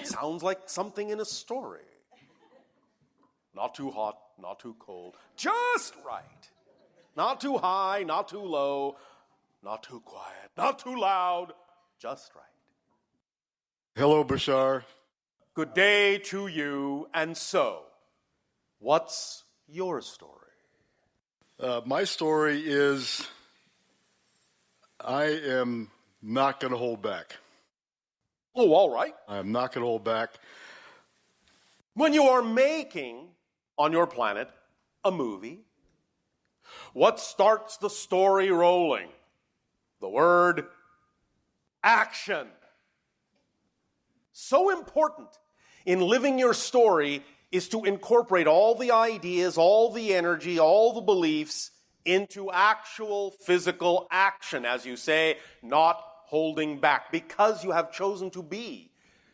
Sounds like something in a story. Not too hot, not too cold, just right. Not too high, not too low, not too quiet, not too loud, just right. Hello, Bashar. Good day to you. And so, what's your story? My story is I am not going to hold back. Oh, all right. I am not going to hold back. When you are making on your planet a movie, what starts the story rolling? The word action. So important in living your story is to incorporate all the ideas, all the energy, all the beliefs into actual physical action, as you say, not holding back, because you have chosen to be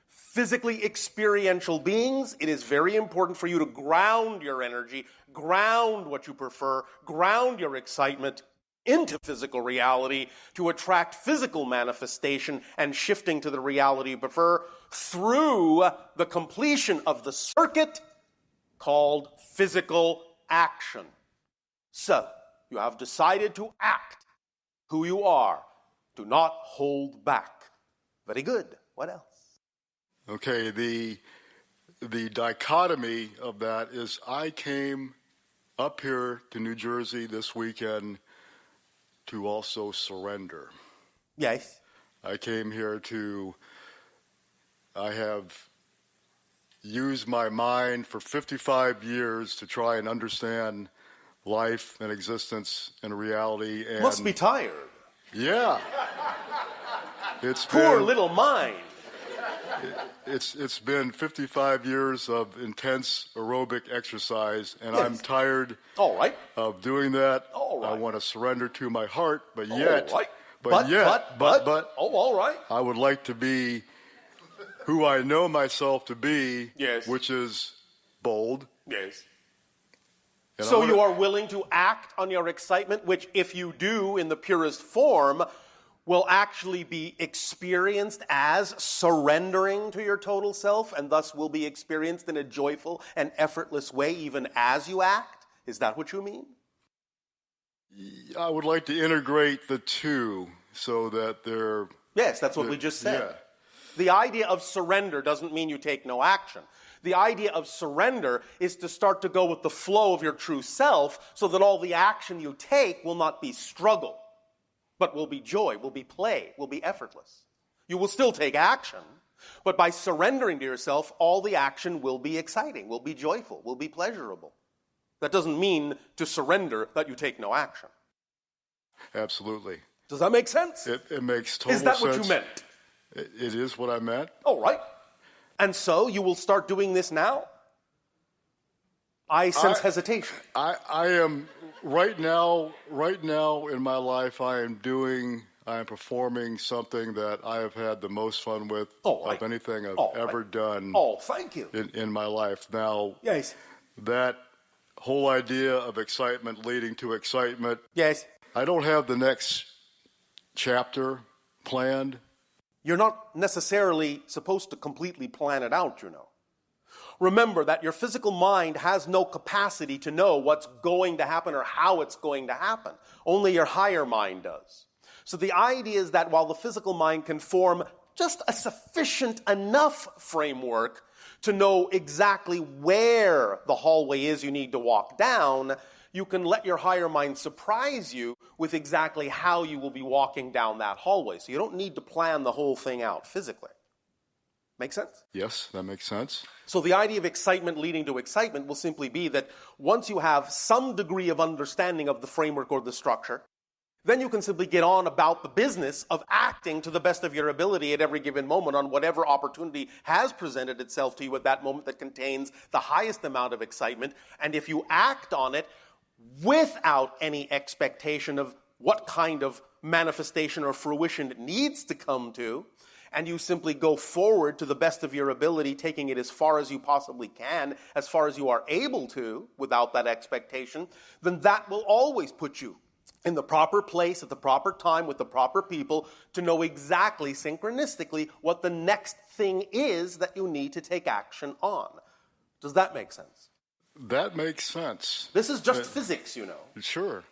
physically experiential beings. It is very important for you to ground your energy, ground what you prefer, ground your excitement into physical reality to attract physical manifestation and shifting to the reality you prefer through the completion of the circuit called physical action. So, you have decided to act who you are. Do not hold back. Very good. What else? Okay, the dichotomy of that is I came up here to New Jersey this weekend to also surrender. Yes. I came here I have used my mind for 55 years to try and understand life and existence and reality. And must be tired. Yeah. Poor little mind. It's been 55 years of intense aerobic exercise, and yes. I'm tired all right. of doing that. All right. I want to surrender to my heart, but all yet, right. but, oh, all right. I would like to be who I know myself to be, yes. which is bold. Yes. And so you are willing to act on your excitement, which if you do in the purest form, will actually be experienced as surrendering to your total self, and thus will be experienced in a joyful and effortless way even as you act? Is that what you mean? I would like to integrate the two so that they're... Yes, that's what we just said. Yeah. The idea of surrender doesn't mean you take no action. The idea of surrender is to start to go with the flow of your true self so that all the action you take will not be struggle, but will be joy, will be play, will be effortless. You will still take action, but by surrendering to yourself, all the action will be exciting, will be joyful, will be pleasurable. That doesn't mean to surrender that you take no action. Absolutely. Does that make sense? It makes total sense. Is that what you meant? It is what I meant. All right. And so you will start doing this now? I sense hesitation. I am right now in my life. I am performing something that I have had the most fun with of anything I've ever done. Oh, thank you. In my life. Now, yes, that whole idea of excitement leading to excitement. Yes. I don't have the next chapter planned. You're not necessarily supposed to completely plan it out, you know. Remember that your physical mind has no capacity to know what's going to happen or how it's going to happen. Only your higher mind does. So the idea is that while the physical mind can form just a sufficient enough framework to know exactly where the hallway is you need to walk down, you can let your higher mind surprise you with exactly how you will be walking down that hallway. So you don't need to plan the whole thing out physically. Make sense? Yes, that makes sense. So the idea of excitement leading to excitement will simply be that once you have some degree of understanding of the framework or the structure, then you can simply get on about the business of acting to the best of your ability at every given moment on whatever opportunity has presented itself to you at that moment that contains the highest amount of excitement. And if you act on it without any expectation of what kind of manifestation or fruition it needs to come to, and you simply go forward to the best of your ability, taking it as far as you possibly can, as far as you are able to, without that expectation, then that will always put you in the proper place, at the proper time, with the proper people, to know exactly, synchronistically, what the next thing is that you need to take action on. Does that make sense? That makes sense. This is just physics, you know. Sure,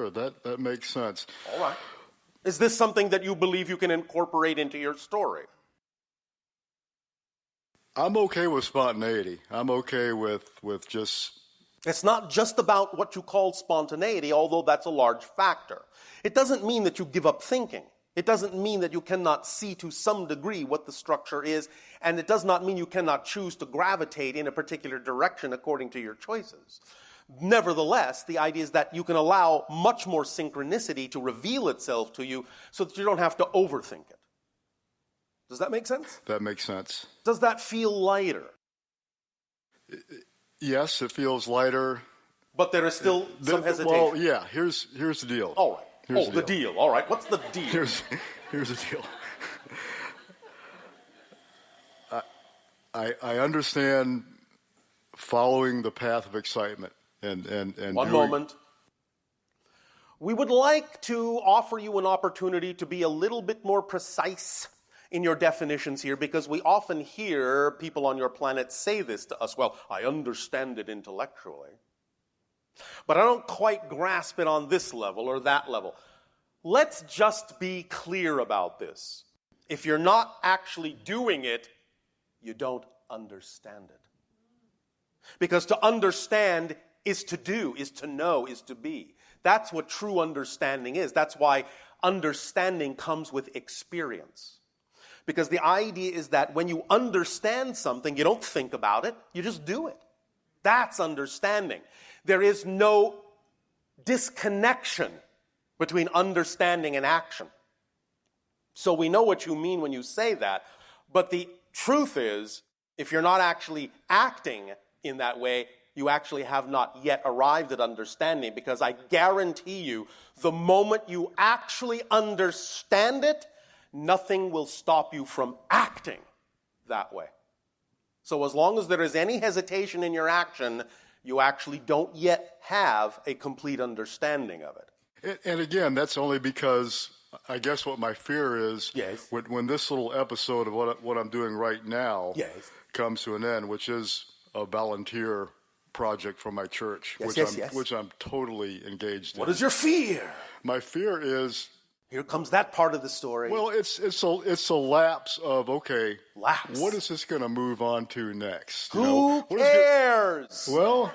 that makes sense. All right. Is this something that you believe you can incorporate into your story? I'm okay with spontaneity. I'm okay with just... It's not just about what you call spontaneity, although that's a large factor. It doesn't mean that you give up thinking. It doesn't mean that you cannot see to some degree what the structure is, and it does not mean you cannot choose to gravitate in a particular direction according to your choices. Nevertheless, the idea is that you can allow much more synchronicity to reveal itself to you so that you don't have to overthink it. Does that make sense? That makes sense. Does that feel lighter? Yes, it feels lighter. But there is still some hesitation. Well, yeah, here's the deal. All right. The deal. All right. What's the deal? Here's the deal. I understand following the path of excitement and One moment. We would like to offer you an opportunity to be a little bit more precise in your definitions here, because we often hear people on your planet say this to us. Well, I understand it intellectually, but I don't quite grasp it on this level or that level. Let's just be clear about this. If you're not actually doing it, you don't understand it. Because to understand is to do, is to know, is to be. That's what true understanding is. That's why understanding comes with experience. Because the idea is that when you understand something, you don't think about it, you just do it. That's understanding. There is no disconnection between understanding and action. So we know what you mean when you say that, but the truth is, if you're not actually acting in that way, you actually have not yet arrived at understanding, because I guarantee you, the moment you actually understand it, nothing will stop you from acting that way. So as long as there is any hesitation in your action, you actually don't yet have a complete understanding of it. And again, that's only because I guess what my fear is, yes, when this little episode of what I'm doing right now, yes, comes to an end, which is a volunteer project for my church, yes, which I'm totally engaged in. What is your fear? My fear is... Here comes that part of the story. Well, it's a lapse of, okay, lapse. What is this going to move on to next? Who cares? Well,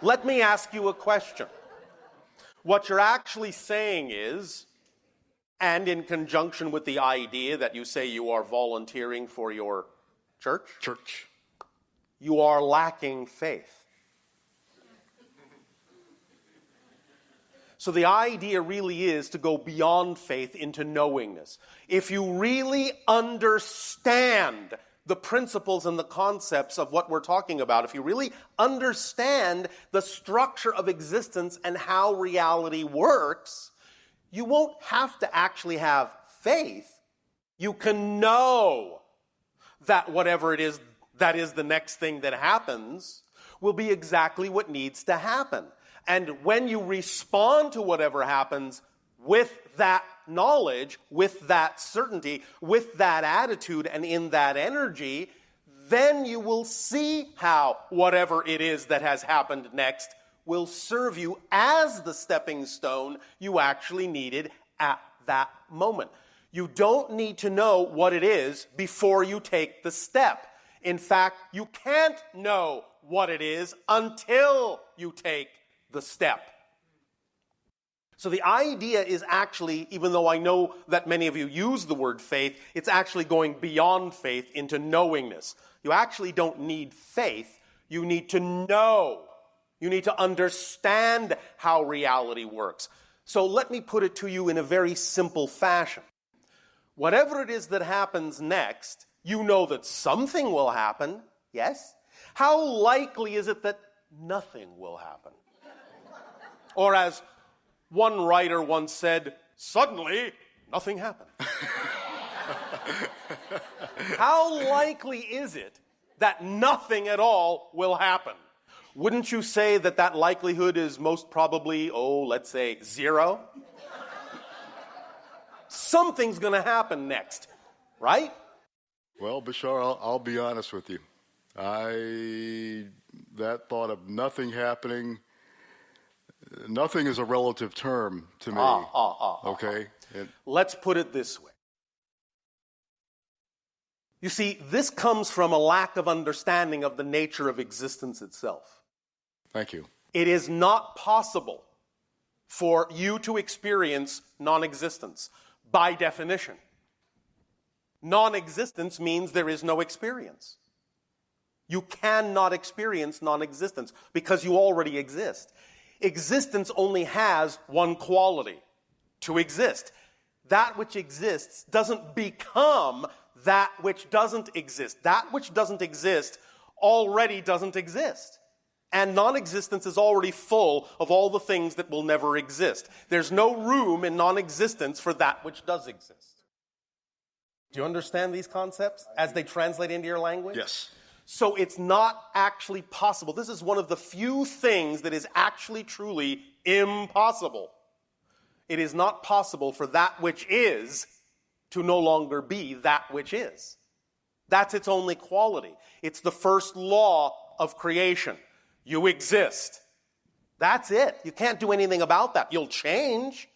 let me ask you a question. What you're actually saying is, and in conjunction with the idea that you say you are volunteering for your church, you are lacking faith. So the idea really is to go beyond faith into knowingness. If you really understand the principles and the concepts of what we're talking about, if you really understand the structure of existence and how reality works, you won't have to actually have faith. You can know that whatever it is that is the next thing that happens will be exactly what needs to happen. And when you respond to whatever happens with that knowledge, with that certainty, with that attitude, and in that energy, then you will see how whatever it is that has happened next will serve you as the stepping stone you actually needed at that moment. You don't need to know what it is before you take the step. In fact, you can't know what it is until you take the step. So the idea is actually, even though I know that many of you use the word faith, it's actually going beyond faith into knowingness. You actually don't need faith. You need to know. You need to understand how reality works. So let me put it to you in a very simple fashion. Whatever it is that happens next, you know that something will happen, yes? How likely is it that nothing will happen? Or as one writer once said, suddenly, nothing happened. How likely is it that nothing at all will happen? Wouldn't you say that that likelihood is most probably, let's say 0? Something's going to happen next, right? Well, Bashar, I'll be honest with you. That thought of nothing happening, nothing is a relative term to me. Okay? Let's put it this way. You see, this comes from a lack of understanding of the nature of existence itself. Thank you. It is not possible for you to experience non-existence by definition. Non-existence means there is no experience. You cannot experience non-existence because you already exist. Existence only has one quality: to exist. That which exists doesn't become that which doesn't exist. That which doesn't exist already doesn't exist. And non-existence is already full of all the things that will never exist. There's no room in non-existence for that which does exist. Do you understand these concepts as they translate into your language? Yes. So it's not actually possible. This is one of the few things that is actually truly impossible. It is not possible for that which is to no longer be that which is. That's its only quality. It's the first law of creation. You exist. That's it. You can't do anything about that. You'll change.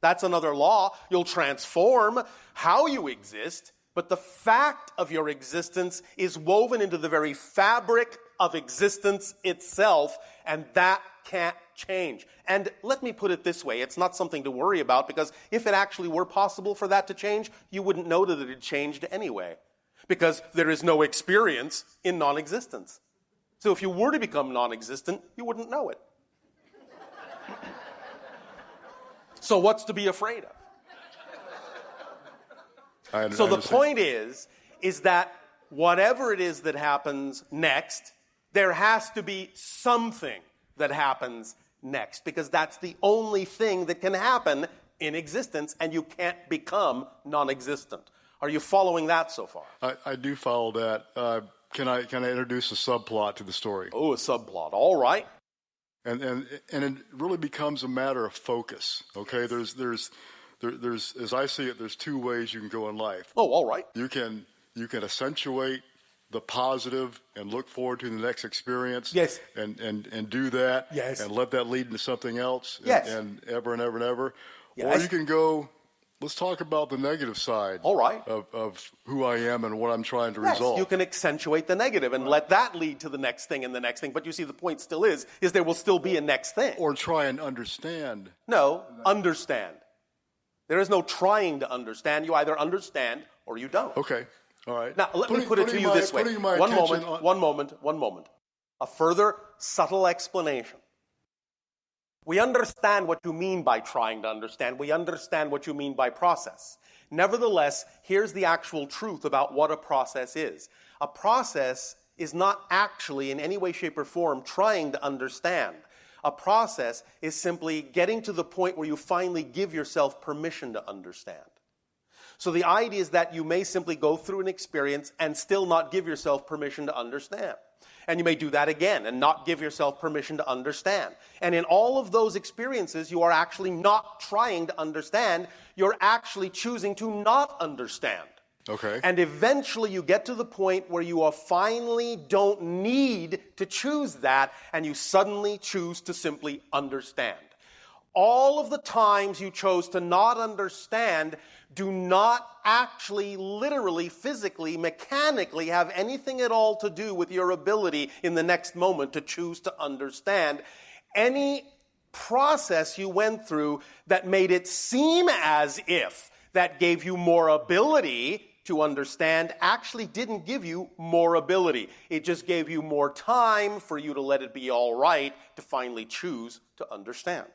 That's another law. You'll transform how you exist, but the fact of your existence is woven into the very fabric of existence itself, and that can't change. And let me put it this way, it's not something to worry about, because if it actually were possible for that to change, you wouldn't know that it had changed anyway, because there is no experience in non-existence. So if you were to become non-existent, you wouldn't know it. So what's to be afraid of? So the point is that whatever it is that happens next, there has to be something that happens next, because that's the only thing that can happen in existence, and you can't become non-existent. Are you following that so far? I do follow that. Can I introduce a subplot to the story? Oh, a subplot. All right. And it really becomes a matter of focus. Okay, there's as I see it, there's two ways you can go in life. Oh, all right. You can accentuate the positive and look forward to the next experience. Yes. And do that. Yes. And let that lead into something else. Yes. And ever and ever and ever. Yes. Or you can go, let's talk about the negative side. All right. Of who I am and what I'm trying to Yes, resolve. you can accentuate the negative and let that lead to the next thing and the next thing. But you see, the point still is there will still be a next thing. Or try and understand. No, understand. There is no trying to understand. You either understand or you don't. Okay. All right. Now, let me put it to you this way. One moment. A further subtle explanation. We understand what you mean by trying to understand. We understand what you mean by process. Nevertheless, here's the actual truth about what a process is. A process is not actually in any way, shape, or form trying to understand. A process is simply getting to the point where you finally give yourself permission to understand. So the idea is that you may simply go through an experience and still not give yourself permission to understand. And you may do that again and not give yourself permission to understand. And in all of those experiences, you are actually not trying to understand. You're actually choosing to not understand. Okay. And eventually you get to the point where you finally don't need to choose that, and you suddenly choose to simply understand. All of the times you chose to not understand do not actually, literally, physically, mechanically have anything at all to do with your ability in the next moment to choose to understand. Any process you went through that made it seem as if that gave you more ability to understand actually didn't give you more ability. It just gave you more time for you to let it be all right to finally choose to understand.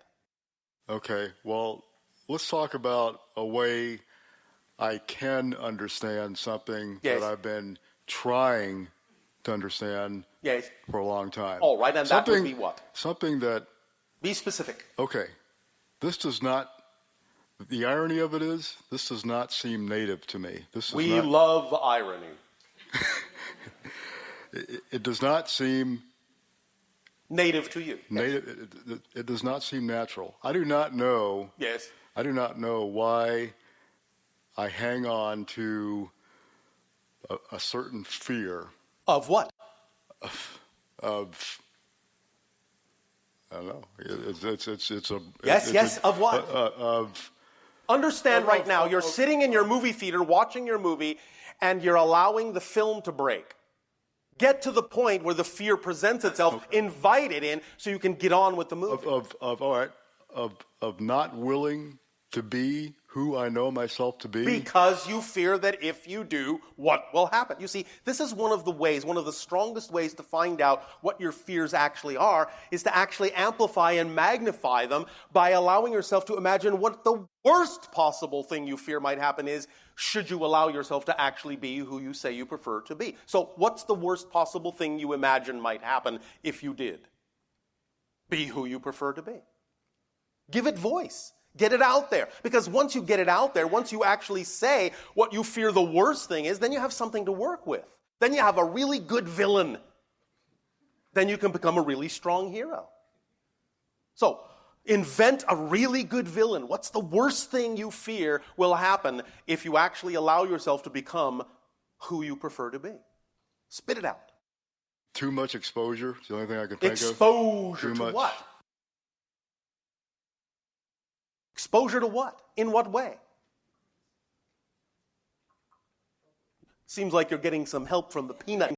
Okay, well, let's talk about a way I can understand something Yes. that I've been trying to understand Yes. for a long time. All right, and that would be what? Something that, Be specific. okay, this does not, the irony of it is, this does not seem native to me. We love irony. It does not seem Native to you. native. It does not seem natural. I do not know. Yes. I do not know why I hang on to a certain fear. Of what? Of I don't know. Yes. Of what? Understand right now, you're sitting in your movie theater watching your movie, and you're allowing the film to break. Get to the point where the fear presents itself, invite it in, so you can get on with the movie. Of not willing to be who I know myself to be. Because you fear that if you do, what will happen? You see, this is one of the strongest ways to find out what your fears actually are, is to actually amplify and magnify them by allowing yourself to imagine what the worst possible thing you fear might happen is, should you allow yourself to actually be who you say you prefer to be. So what's the worst possible thing you imagine might happen if you did? Be who you prefer to be. Give it voice. Get it out there. Because once you get it out there, once you actually say what you fear the worst thing is, then you have something to work with. Then you have a really good villain. Then you can become a really strong hero. So, invent a really good villain. What's the worst thing you fear will happen if you actually allow yourself to become who you prefer to be? Spit it out. Too much exposure is the only thing I can think of. Exposure to what? Exposure to what? In what way? Seems like you're getting some help from the peanut.